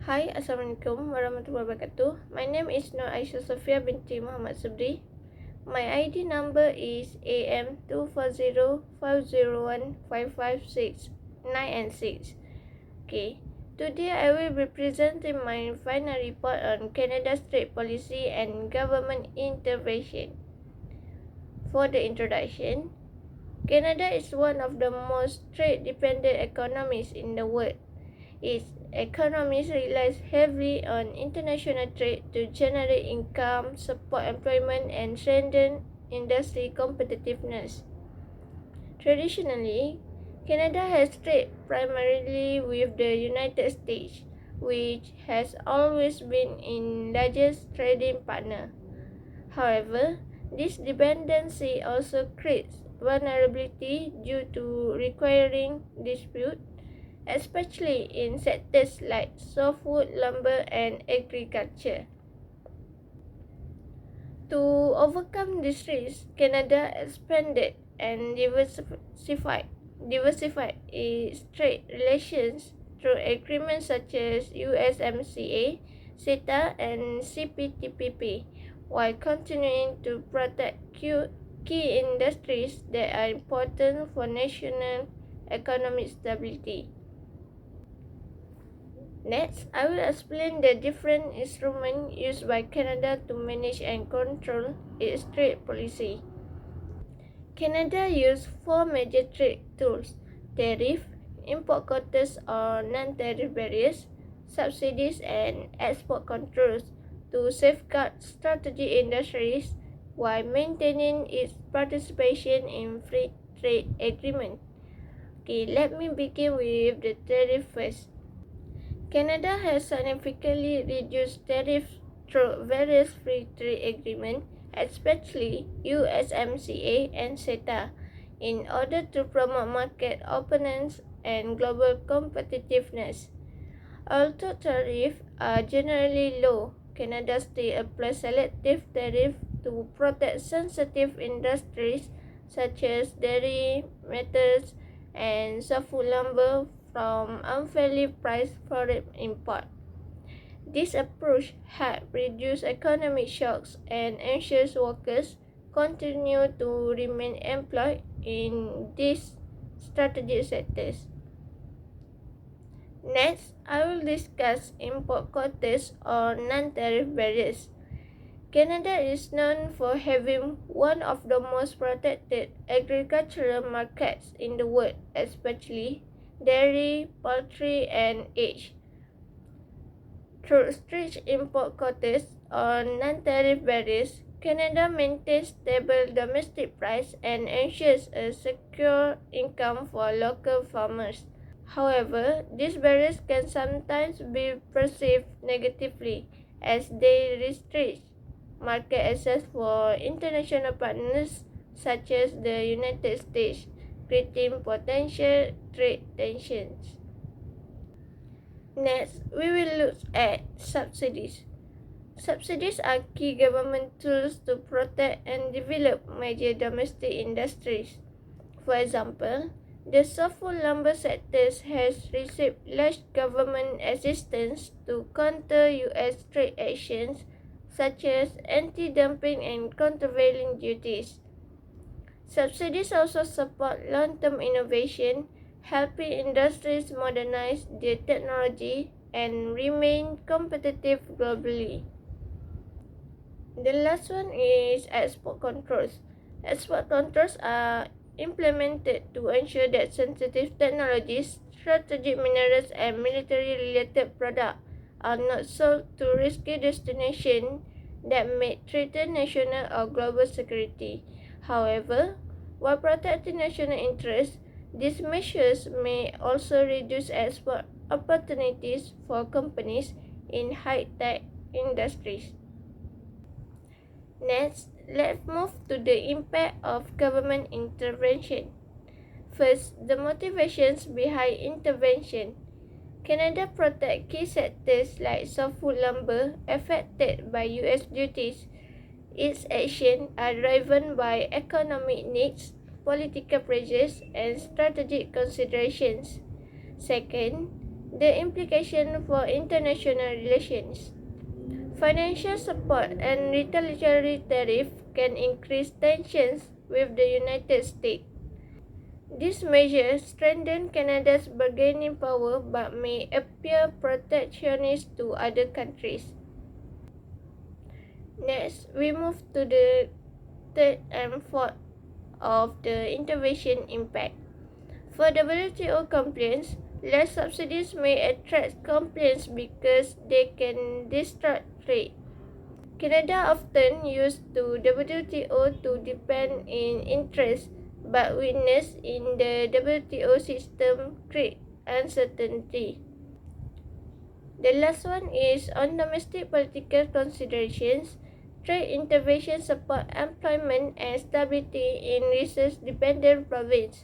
Hai, Assalamualaikum warahmatullahi wabarakatuh. My name is Nur Aisya Sofia Binti Mohd Subri. My ID number is AM240501556 9 and 6. Okay, today I will be presenting my final report on Canada's trade policy and government intervention. For the introduction, Canada is one of the most trade-dependent economies in the world. Its economy relies heavily on international trade to generate income, support employment, and strengthen industry competitiveness. Traditionally, Canada has traded primarily with the United States, which has always been its largest trading partner. However, this dependency also creates vulnerability due to requiring dispute, especially in sectors like softwood, lumber, and agriculture. To overcome this risk, Canada expanded and diversified its trade relations through agreements such as USMCA, CETA, and CPTPP, while continuing to protect key industries that are important for national economic stability. Next, I will explain the different instruments used by Canada to manage and control its trade policy. Canada uses four major trade tools: tariff, import quotas or non-tariff barriers, subsidies, and export controls to safeguard strategic industries while maintaining its participation in free trade agreements. Okay, let me begin with the tariff first. Canada has significantly reduced tariffs through various free trade agreements, especially USMCA and CETA, in order to promote market openness and global competitiveness. Although tariffs are generally low, Canada still applies selective tariffs to protect sensitive industries such as dairy, metals, and softwood lumber from unfairly priced foreign import. This approach helps reduce economic shocks and ensures workers continue to remain employed in these strategic sectors. Next, I will discuss import quotas or non-tariff barriers. Canada is known for having one of the most protected agricultural markets in the world, especially dairy, poultry, and eggs. Through strict import quotas or non-tariff barriers, Canada maintains stable domestic price and ensures a secure income for local farmers. However, these barriers can sometimes be perceived negatively as they restrict market access for international partners such as the United States, creating potential trade tensions. Next, we will look at subsidies. Subsidies are key government tools to protect and develop major domestic industries. For example, the softwood lumber sector has received large government assistance to counter U.S. trade actions such as anti-dumping and countervailing duties. Subsidies also support long-term innovation, helping industries modernize their technology and remain competitive globally. The last one is export controls. Export controls are implemented to ensure that sensitive technologies, strategic minerals, and military-related products are not sold to risky destinations that may threaten national or global security. However, while protecting national interests, these measures may also reduce export opportunities for companies in high-tech industries. Next, let's move to the impact of government intervention. First, the motivations behind intervention. Canada protects key sectors like softwood lumber affected by U.S. duties. Its actions are driven by economic needs, political pressures, and strategic considerations. Second, The implication for international relations. Financial support and retaliatory tariff can increase tensions with the United States. These measures strengthen Canada's bargaining power but may appear protectionist to other countries. Next, we move to the third and fourth of the intervention impact. For WTO complaints, less subsidies may attract complaints because they can disrupt trade. Canada often used to WTO to depend in interest, but weakness in the WTO system create uncertainty. The last one is on domestic political considerations. Trade intervention support employment and stability in resource-dependent provinces.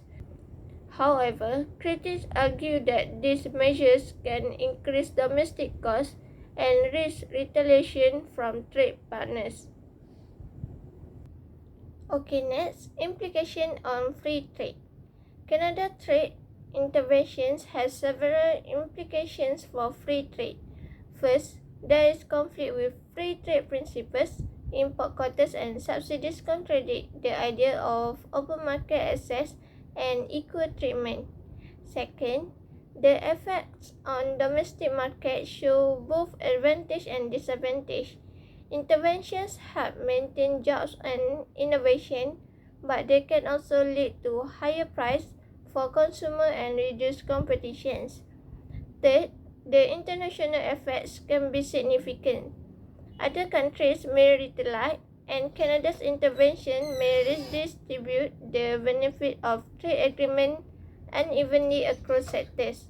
However, critics argue that these measures can increase domestic costs and risk retaliation from trade partners. Okay, next, implication on free trade. Canada trade interventions has several implications for free trade. First, there is conflict with free trade principles. Import quotas and subsidies contradict the idea of open market access and equal treatment. Second, the effects on domestic market show both advantage and disadvantage. Interventions help maintain jobs and innovation, but they can also lead to higher price for consumer and reduced competitions. Third, the international effects can be significant. Other countries may retaliate, and Canada's intervention may redistribute the benefit of trade agreement unevenly across sectors.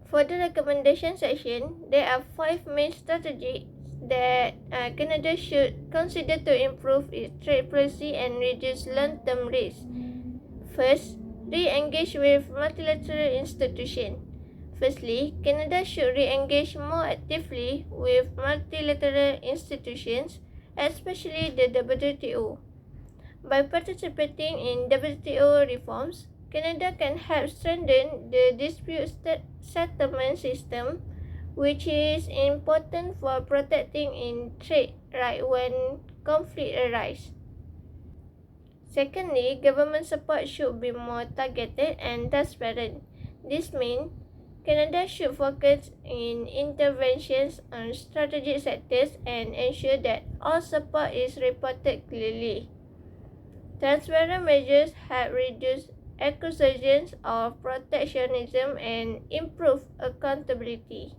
For the recommendation section, there are 5 main strategies that Canada should consider to improve its trade policy and reduce long-term risks. First, re-engage with multilateral institutions. Firstly, Canada should re-engage more actively with multilateral institutions, especially the WTO. By participating in WTO reforms, Canada can help strengthen the dispute settlement system, which is important for protecting in trade right when conflict arises. Secondly, government support should be more targeted and transparent. This means Canada should focus in interventions on strategic sectors and ensure that all support is reported clearly. Transparent measures help reduce accusations of protectionism and improve accountability.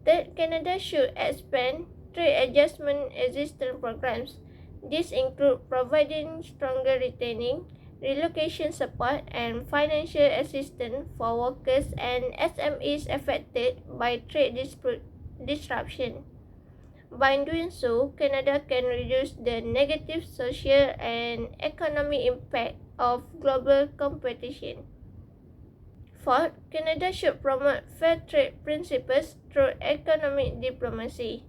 Third, Canada should expand trade adjustment assistance programs. These include providing stronger retaining, relocation support, and financial assistance for workers and SMEs affected by trade disruption. By doing so, Canada can reduce the negative social and economic impact of global competition. Fourth, Canada should promote fair trade principles through economic diplomacy.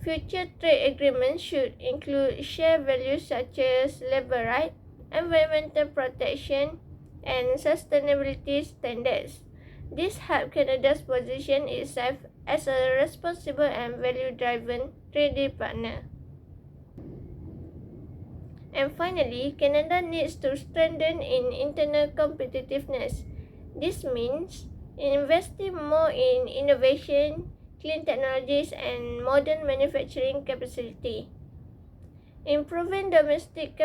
Future trade agreements should include shared values such as labor rights, environmental protection, and sustainability standards. This helps Canada's position itself as a responsible and value-driven trading partner. And finally, Canada needs to strengthen in internal competitiveness. This means investing more in innovation, clean technologies, and modern manufacturing capacity. Improving domestic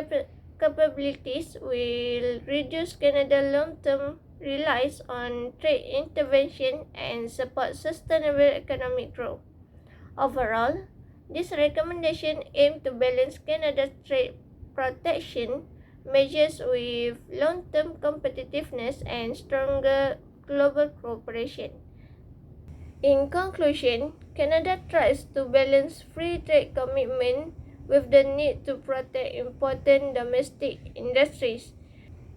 capabilities will reduce Canada's long-term reliance on trade intervention and support sustainable economic growth. Overall, this recommendation aims to balance Canada's trade protection measures with long-term competitiveness and stronger global cooperation. In conclusion, Canada tries to balance free trade commitment with the need to protect important domestic industries.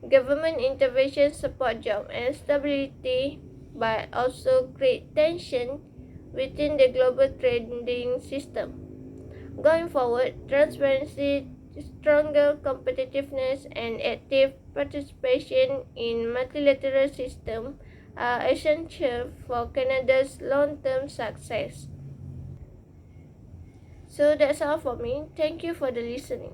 Government intervention support jobs and stability, but also create tension within the global trading system. Going forward, transparency, stronger competitiveness and active participation in multilateral system are essential for Canada's long-term success. So that's all for me. Thank you for the listening.